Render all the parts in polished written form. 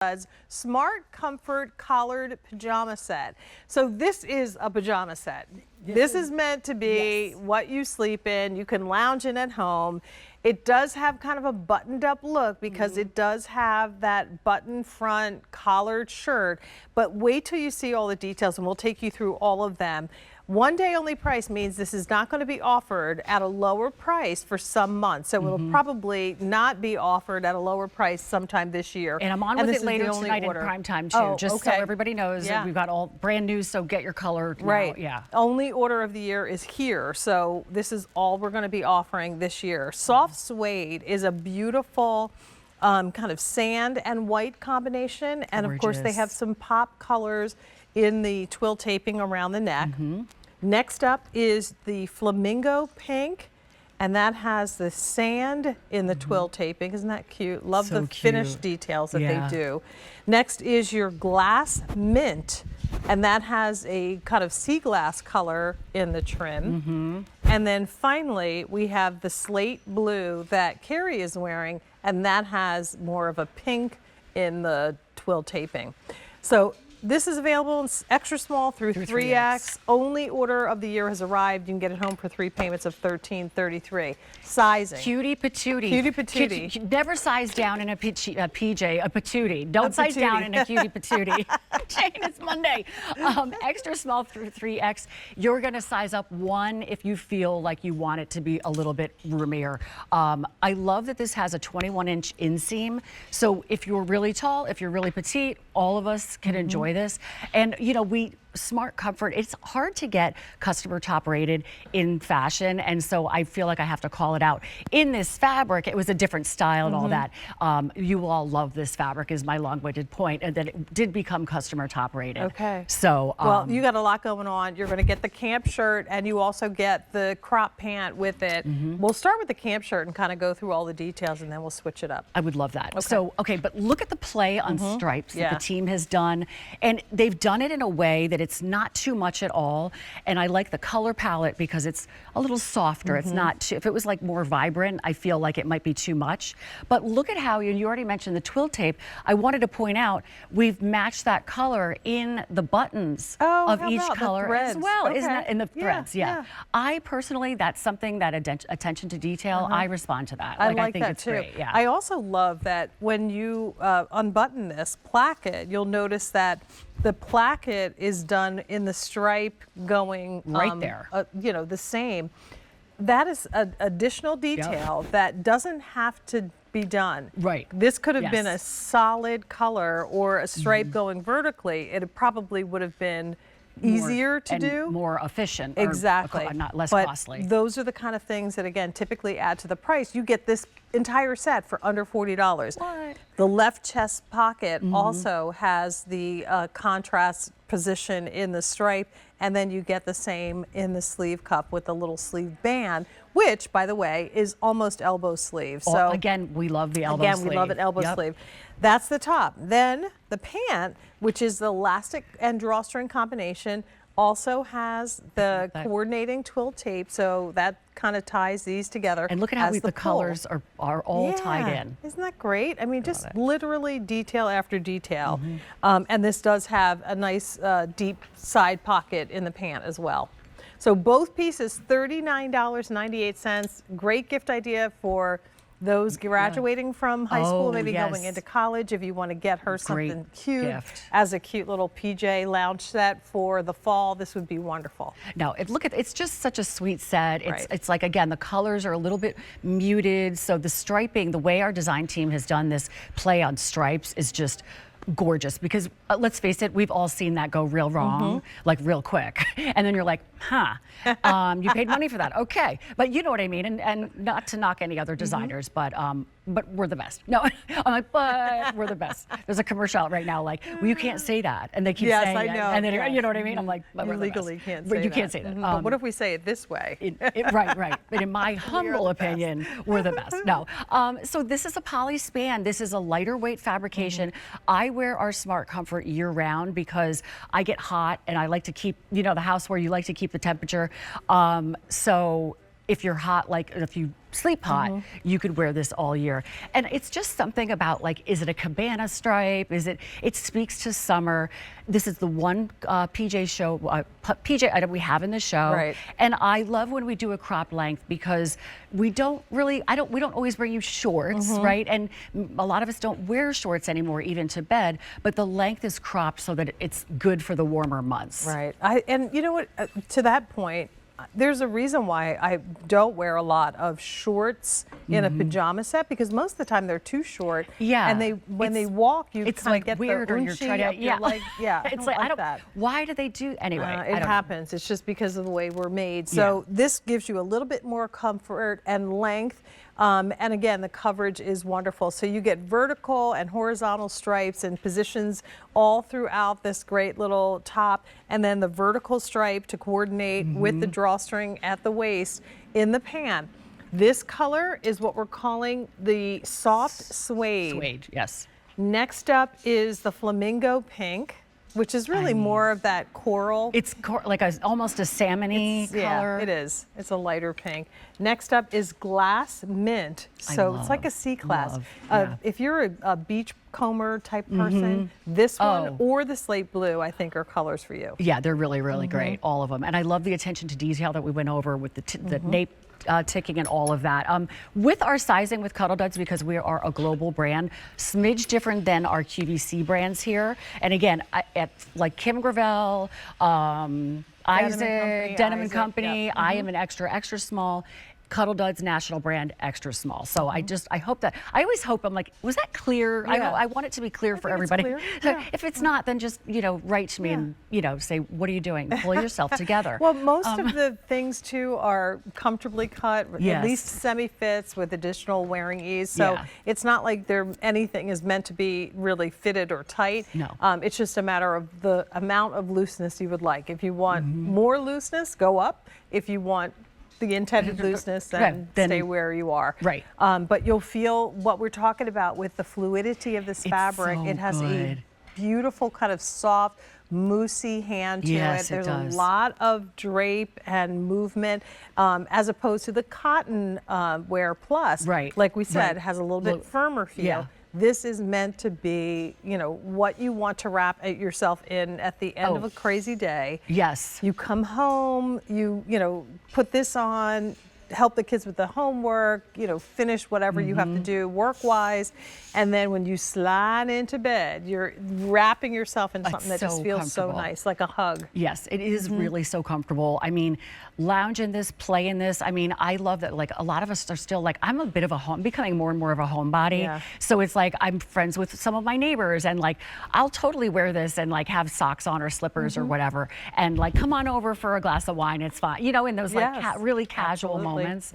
Duds Smart Comfort Collared Pajama Set. So this is a pajama set. This is meant to be what you sleep in. You can lounge in at home. It does have kind of a buttoned up look because it does have that button front collared shirt, but wait till you see all the details and we'll take you through all of them. One day only price means this is not going to be offered at a lower price for some months. So it'll probably not be offered at a lower price sometime this year. And I'm on with it later tonight in prime time too, just so everybody knows that we've got all brand new, so get your color now. Right. Yeah. Only order of the year is here. So this is all we're going to be offering this year. Soft suede is a beautiful kind of sand and white combination. And of course they have some pop colors in the twill taping around the neck. Next up is the flamingo pink, and that has the sand in the twill taping. Isn't that cute? Love the finished details that they do. Next is your glass mint, and that has a kind of sea glass color in the trim. And then finally, we have the slate blue that Carrie is wearing, and that has more of a pink in the twill taping. So this is available in extra small through 3X. Only order of the year has arrived. You can get it home for 3 payments of $13.33. Sizing. Cutie patootie. Cutie patootie. Never size down in a PJ, a patootie. Don't size down in a cutie patootie. Jane, it's Monday. Extra small through 3X. You're going to size up 1 if you feel like you want it to be a little bit roomier. I love that this has a 21-inch inseam. So if you're really tall, if you're really petite, all of us can enjoy this. And you know, Smart Comfort, it's hard to get customer top rated in fashion, and so I feel like I have to call it out. In this fabric, it was a different style and all that. You will all love this fabric is my long-winded point, and that it did become customer top rated. Okay. So well, you got a lot going on. You're going to get the camp shirt, and you also get the crop pant with it. We'll start with the camp shirt and kind of go through all the details, and then we'll switch it up. I would love that. So, okay, but look at the play on stripes that the team has done, and they've done it in a way that it's not too much at all. And I like the color palette because it's a little softer. It's not too, if it was like more vibrant, I feel like it might be too much. But look at how, and you already mentioned the twill tape. I wanted to point out, we've matched that color in the buttons of each color as well. Isn't that in the threads? Yeah. I personally, that's something that attention to detail, I respond to that. I like think that it's too. Great. Yeah. I also love that when you unbutton this placket, you'll notice that the placket is done in the stripe going right there. You know, the same. That is an additional detail that doesn't have to be done. Right. This could have been a solid color or a stripe going vertically. It probably would have been easier to do, more efficient, exactly, not less but costly. Those are the kind of things that again typically add to the price. You get this entire set for under $40. What? The left chest pocket also has the contrast position in the stripe, and then you get the same in the sleeve cup with the little sleeve band, which, by the way, is almost elbow sleeve. So again, we love the elbow sleeve. Again, we love it elbow sleeve. That's the top. Then the pant, which is the elastic and drawstring combination, also has the coordinating twill tape, so that kind of ties these together. And look at how the colors are all tied in. Isn't that great? I mean, just literally detail after detail. And this does have a nice deep side pocket in the pant as well. So both pieces, $39.98. Great gift idea for those graduating from high school, maybe going into college. If you want to get her something cute as a cute little PJ lounge set for the fall, this would be wonderful. Now, it's just such a sweet set. It's like, again, the colors are a little bit muted. So the striping, the way our design team has done this play on stripes is just gorgeous, because let's face it, we've all seen that go real wrong, like real quick. And then you're like, you paid money for that. Okay. But you know what I mean? And not to knock any other designers, but we're the best. No, I'm like, but we're the best. There's a commercial out right now like, well, you can't say that. And they keep saying I know. And then, you know what I mean? I'm like, but you we're the legally best. can't say that. You can't say that. But what if we say it this way? Right. But in my humble opinion, we're the best. No. So this is a poly span. This is a lighter weight fabrication. I wear our Smart Comfort year round because I get hot and I like to keep, you know, the house where you like to keep the temperature. So if you're hot, like if you sleep hot, you could wear this all year. And it's just something about like, is it a cabana stripe? It speaks to summer. This is the one PJ item we have in the show. Right. And I love when we do a crop length because we don't always bring you shorts, right? And a lot of us don't wear shorts anymore, even to bed, but the length is cropped so that it's good for the warmer months. Right. And you know what, to that point, there's a reason why I don't wear a lot of shorts in a pajama set, because most of the time they're too short. Yeah. And when they walk, you it's kind like of get weird, the or you're trying to, yeah. Yeah. It's like, I don't, that. why do they do, anyway. It happens. It's just because of the way we're made. So this gives you a little bit more comfort and length. And again, the coverage is wonderful. So you get vertical and horizontal stripes and positions all throughout this great little top. And then the vertical stripe to coordinate with the drawstring at the waist in the pant. This color is what we're calling the soft suede. Suede, yes. Next up is the flamingo pink, which is really more of that coral. It's like almost a salmon-y color. Yeah, it is. It's a lighter pink. Next up is glass mint. So it's like a C-class. If you're a beachcomber type person, this one or the slate blue, I think, are colors for you. Yeah, they're really, really great, all of them. And I love the attention to detail that we went over with the nape ticking and all of that. With our sizing with Cuddl Duds, because we are a global brand, smidge different than our QVC brands here. And again, at like Kim Gravel, Isaac, Denim and Company, I am an extra small. Cuddl Duds national brand, extra small. So I hope that, I always hope, I'm like, was that clear? I want it to be clear for everybody. So if it's not, then just, write to me and, say, what are you doing? Pull yourself together. Well, most of the things too are comfortably cut, at least semi-fits with additional wearing ease. So it's not like anything is meant to be really fitted or tight. No. It's just a matter of the amount of looseness you would like. If you want more looseness, go up. If you want the intended looseness, then stay where you are. Right. But you'll feel what we're talking about with the fluidity of this fabric. So it has a beautiful kind of soft, moussey hand to it. There's a lot of drape and movement, as opposed to the cotton wear plus. Right. Like we said, has a little bit firmer feel. Yeah. This is meant to be, what you want to wrap yourself in at the end of a crazy day. Yes. You come home, you put this on, help the kids with the homework, finish whatever you have to do work-wise, and then when you slide into bed, you're wrapping yourself in something that just feels so nice, like a hug. Yes, it is really so comfortable. I mean, lounge in this, play in this. I mean, I love that. Like, a lot of us are still like, I'm a bit of becoming more and more of a homebody. Yeah. So it's like, I'm friends with some of my neighbors, and like, I'll totally wear this and like have socks on or slippers or whatever, and like, come on over for a glass of wine, it's fine. In those like really casual moments.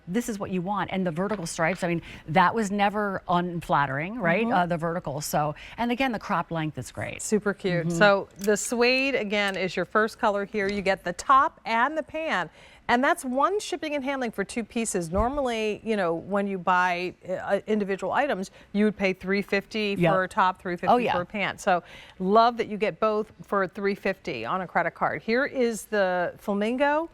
This is what you want. And the vertical stripes, I mean, that was never unflattering, right? The vertical. So, and again, the crop length is great. Super cute. So the suede, again, is your first color here. You get the top and the pant. And that's one shipping and handling for 2 pieces. Normally, when you buy individual items, you would pay $350 for a top, $350 for a pant. So love that you get both for $350 on a credit card. Here is the flamingo.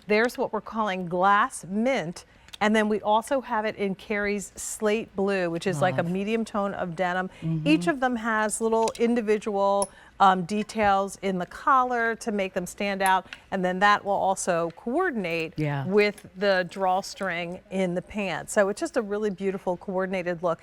There's what we're calling glass mint. And then we also have it in Carrie's slate blue, which is like a medium tone of denim. Each of them has little individual details in the collar to make them stand out. And then that will also coordinate with the drawstring in the pants. So it's just a really beautiful coordinated look.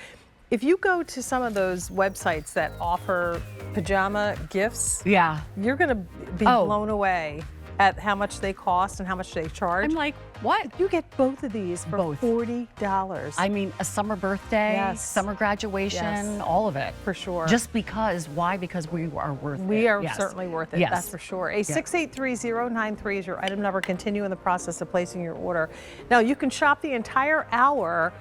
If you go to some of those websites that offer pajama gifts, you're going to be blown away at how much they cost and how much they charge. I'm like, what? You get both of these for $40. I mean, a summer birthday, summer graduation, all of it. For sure. Just because, why? Because we are worth it. We are certainly worth it, that's for sure. A 683-093 is your item number. Continue in the process of placing your order. Now, you can shop the entire hour